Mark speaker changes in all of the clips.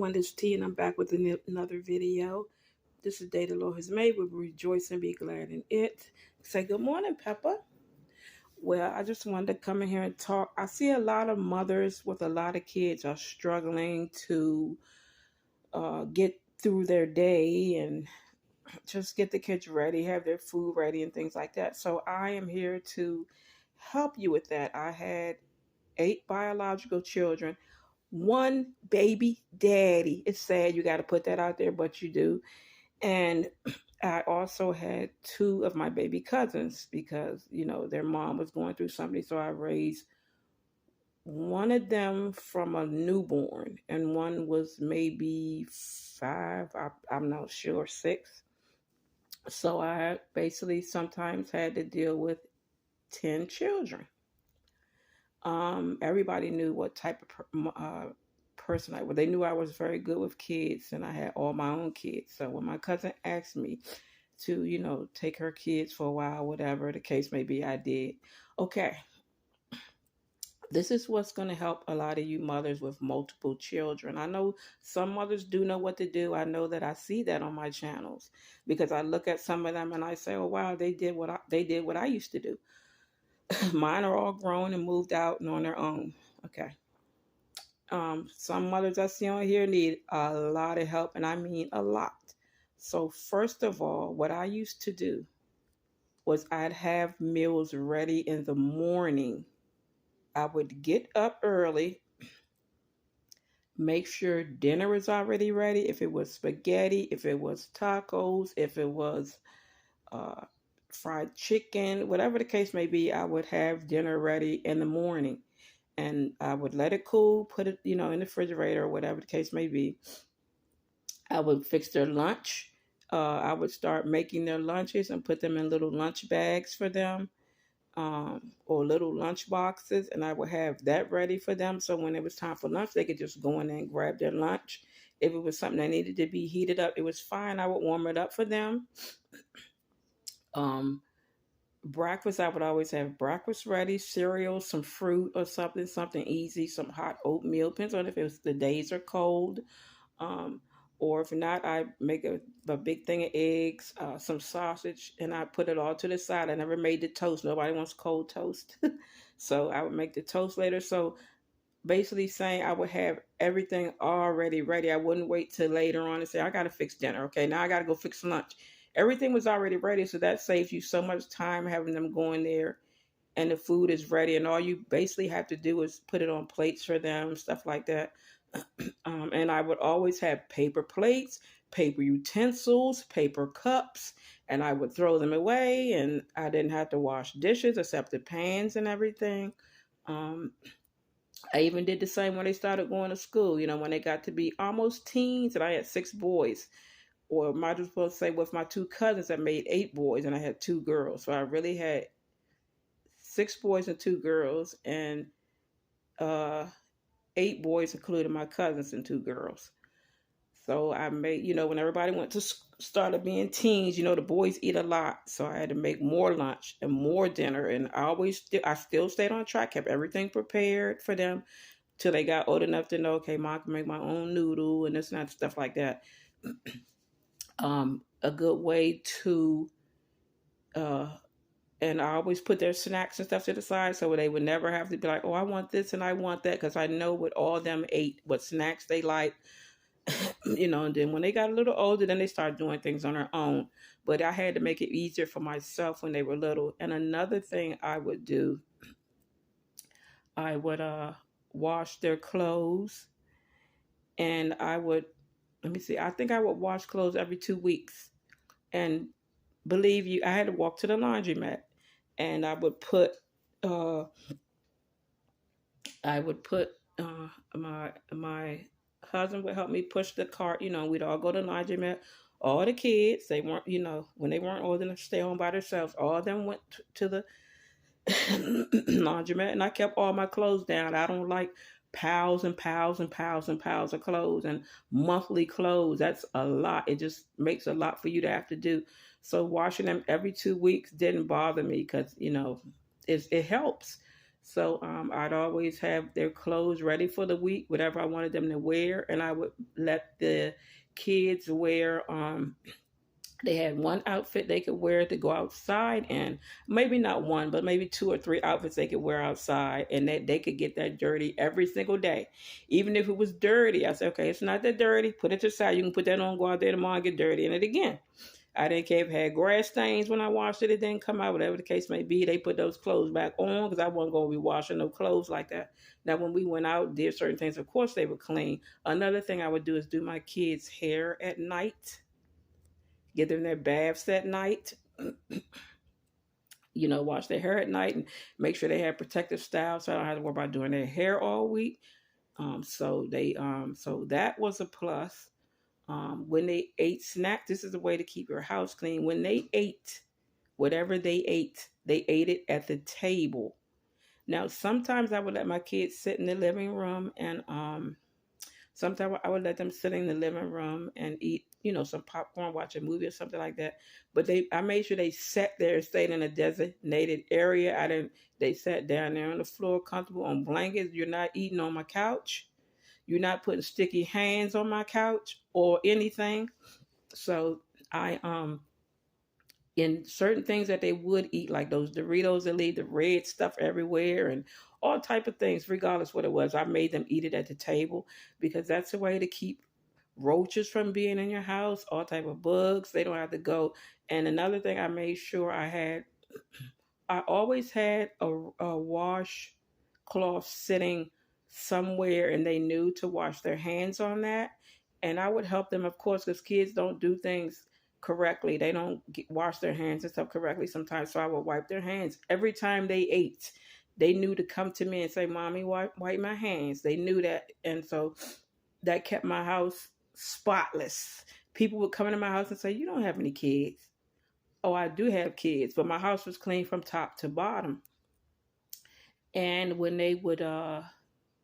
Speaker 1: everyone, this is T, and I'm back with another video. This is the day the Lord has made. We'll rejoice and be glad in it. Say good morning, Pepper. Well, I just wanted to come in here and talk. I see a lot of mothers with a lot of kids are struggling to get through their day and just get the kids ready, have their food ready, and things like that. So I am here to help you with that. I had 8 biological children, one baby daddy. It's sad you got to put that out there, but you do. And I also had two of my baby cousins because, their mom was going through something. So I raised one of them from a newborn, and one was maybe 5, I'm not sure, 6. So I basically sometimes had to deal with 10 children. Everybody knew what type of person I was. They knew I was very good with kids, and I had all my own kids. So when my cousin asked me to, take her kids for a while, whatever the case may be, I did. Okay. This is what's going to help a lot of you mothers with multiple children. I know some mothers do know what to do. I know that I see that on my channels because I look at some of them and I say, "Oh wow, they did what I used to do." Mine are all grown and moved out and on their own. Okay. Some mothers I see on here need a lot of help, and I mean a lot. So first of all, what I used to do was I'd have meals ready in the morning. I would get up early, make sure dinner was already ready. If it was spaghetti, if it was tacos, if it was fried chicken, whatever the case may be, I would have dinner ready in the morning. And I would let it cool, put it, in the refrigerator or whatever the case may be. I would fix their lunch. I would start making their lunches and put them in little lunch bags for them, or little lunch boxes, and I would have that ready for them. So when it was time for lunch, they could just go in there and grab their lunch. If it was something that needed to be heated up, it was fine. I would warm it up for them. Breakfast, I would always have breakfast ready, cereal, some fruit or something easy, some hot oatmeal. Depends on if the days are cold. Or if not, I make a big thing of eggs, some sausage, and I put it all to the side. I never made the toast. Nobody wants cold toast. So I would make the toast later. So basically saying I would have everything already ready. I wouldn't wait till later on and say, I got to fix dinner. Okay, now I got to go fix lunch. Everything was already ready. So that saves you so much time having them go in there and the food is ready. And all you basically have to do is put it on plates for them, stuff like that. And I would always have paper plates, paper utensils, paper cups, and I would throw them away, and I didn't have to wash dishes except the pans and everything. I even did the same when they started going to school, when they got to be almost teens, and I had 6 boys. Or might as well say with my 2 cousins, I made 8 boys, and I had 2 girls. So I really had 6 boys and 2 girls, and 8 boys, including my cousins, and 2 girls. So I made, when everybody went to started being teens, the boys eat a lot. So I had to make more lunch and more dinner. And I still stayed on track, kept everything prepared for them till they got old enough to know, okay, Mom, I can make my own noodle and this and that, stuff like that. A good way to, and I always put their snacks and stuff to the side so they would never have to be like, oh, I want this and I want that, because I know what all them ate, what snacks they like. And then when they got a little older, then they started doing things on their own. But I had to make it easier for myself when they were little. And another thing I would do, I would wash their clothes, and I would, I think I would wash clothes every 2 weeks. And believe you, I had to walk to the laundromat, and I would put my husband would help me push the cart. We'd all go to the laundromat. All the kids, they weren't, when they weren't old enough to stay home by themselves, all of them went to the laundromat, and I kept all my clothes down. I don't like piles and piles and piles and piles of clothes and monthly clothes. That's a lot. It just makes a lot for you to have to do. So washing them every 2 weeks didn't bother me because, it helps. So I'd always have their clothes ready for the week, whatever I wanted them to wear, and I would let the kids wear. They had one outfit they could wear to go outside, and maybe not one, but maybe two or three outfits they could wear outside, and that they could get that dirty every single day, even if it was dirty. I said, okay, it's not that dirty. Put it to the side. You can put that on, go out there tomorrow, and get dirty in it again. I didn't care if it had grass stains when I washed it, it didn't come out, whatever the case may be. They put those clothes back on because I wasn't going to be washing no clothes like that. Now, when we went out, did certain things, of course they were clean. Another thing I would do is do my kids' hair at night, get them their baths at night, wash their hair at night and make sure they have protective styles so I don't have to worry about doing their hair all week. So that was a plus. When they ate snacks, this is a way to keep your house clean. When they ate, whatever they ate it at the table. Now, sometimes I would let my kids sit in the living room, and sometimes I would let them sit in the living room and eat, some popcorn, watch a movie or something like that. But I made sure they sat there and stayed in a designated area. They sat down there on the floor, comfortable on blankets. You're not eating on my couch. You're not putting sticky hands on my couch or anything. So I in certain things that they would eat, like those Doritos that leave the red stuff everywhere and all type of things, regardless what it was, I made them eat it at the table because that's a way to keep roaches from being in your house, all type of bugs. They don't have to go. And another thing I made sure I always had a wash cloth sitting somewhere and they knew to wash their hands on that. And I would help them, of course, because kids don't do things correctly. They don't wash their hands and stuff correctly sometimes. So I would wipe their hands every time they ate. They knew to come to me and say, Mommy, wipe my hands. They knew that. And so that kept my house spotless. People would come into my house and say, You don't have any kids. Oh, I do have kids, but my house was clean from top to bottom. And when they would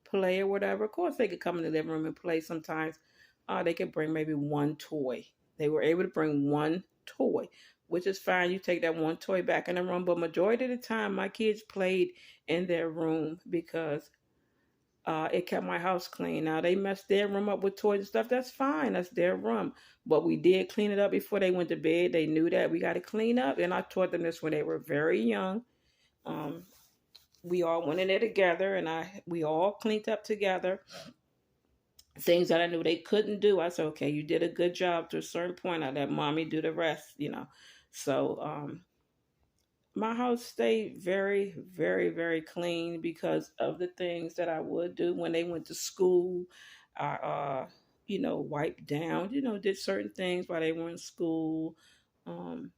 Speaker 1: play or whatever, of course they could come in the living room and play sometimes. They could bring maybe one toy. They were able to bring one toy, which is fine. You take that one toy back in the room. But majority of the time, my kids played in their room because it kept my house clean. Now, they messed their room up with toys and stuff. That's fine. That's their room. But we did clean it up before they went to bed. They knew that we got to clean up. And I taught them this when they were very young. Um, we all went in there together and we all cleaned up together. Things that I knew they couldn't do, I said, okay, you did a good job to a certain point. I let mommy do the rest. So my house stayed very, very, very clean because of the things that I would do when they went to school. I, wiped down, did certain things while they were in school. Um,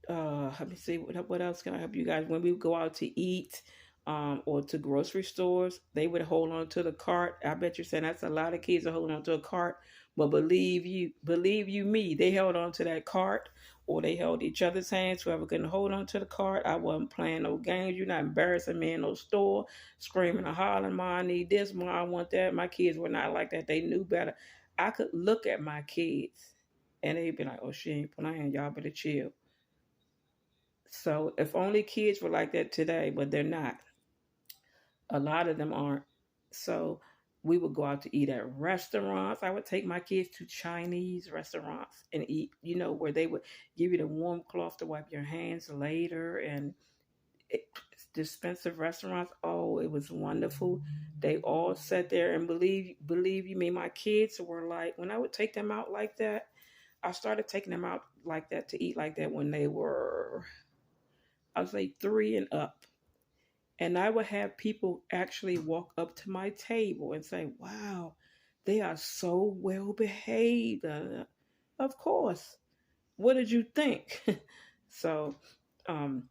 Speaker 1: Let me see what else can I help you guys. When we would go out to eat, or to grocery stores, they would hold on to the cart. I bet you're saying that's a lot of kids are holding on to a cart, but believe you me, they held on to that cart, or they held each other's hands. Whoever couldn't hold on to the cart, I wasn't playing no games. You're not embarrassing me in no store, screaming and hollering, "Mom, I need this, Mom, I want that." My kids were not like that. They knew better. I could look at my kids, and they'd be like, "Oh, she ain't playing. Y'all better chill." So if only kids were like that today, but they're not. A lot of them aren't. So we would go out to eat at restaurants. I would take my kids to Chinese restaurants and eat, where they would give you the warm cloth to wipe your hands later, and it, expensive restaurants. Oh, it was wonderful. They all sat there and believe you me, my kids were like, when I would take them out like that, I started taking them out like that to eat like that when they were, I would say, 3 and up. And I would have people actually walk up to my table and say, Wow, they are so well behaved. Of course. What did you think? So um,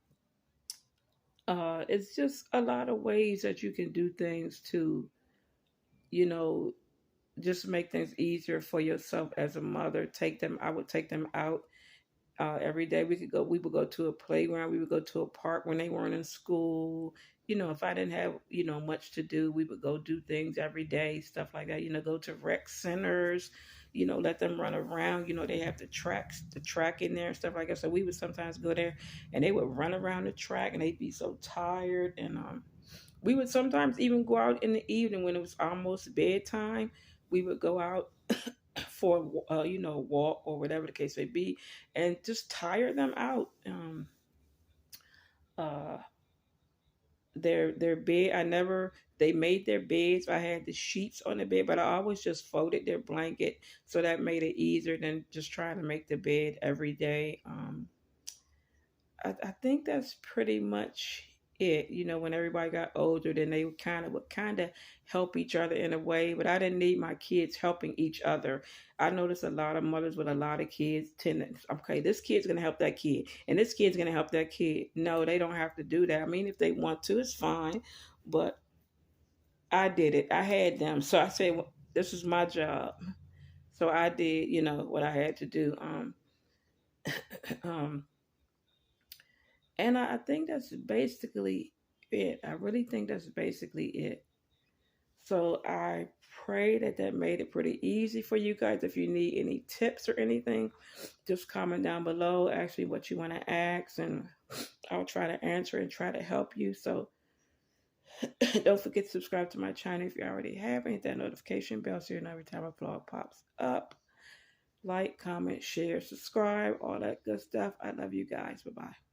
Speaker 1: it's just a lot of ways that you can do things to, you know, just make things easier for yourself as a mother. I would take them out every day. We would go to a playground. We would go to a park when they weren't in school. If I didn't have, much to do, we would go do things every day, stuff like that. Go to rec centers, let them run around. They have the track in there and stuff like that. So we would sometimes go there, and they would run around the track, and they'd be so tired. And we would sometimes even go out in the evening when it was almost bedtime. We would go out for walk or whatever the case may be, and just tire them out. Uh, their bed, I never they made their beds. I had the sheets on the bed, but I always just folded their blanket, so that made it easier than just trying to make the bed every day. I think that's pretty much it. When everybody got older, then they would kind of help each other in a way. But I didn't need my kids helping each other. I noticed a lot of mothers with a lot of kids tend to, okay, this kid's gonna help that kid, and this kid's gonna help that kid. No, they don't have to do that. I mean, if they want to, it's fine. But I did it. I had them, so I said, well, this is my job. So I did, what I had to do. Um, And I think that's basically it. I really think that's basically it. So I pray that that made it pretty easy for you guys. If you need any tips or anything, just comment down below. Ask me what you want to ask, and I'll try to answer and try to help you. So don't forget to subscribe to my channel if you already have. Hit that notification bell so you know every time a vlog pops up. Like, comment, share, subscribe, all that good stuff. I love you guys. Bye bye.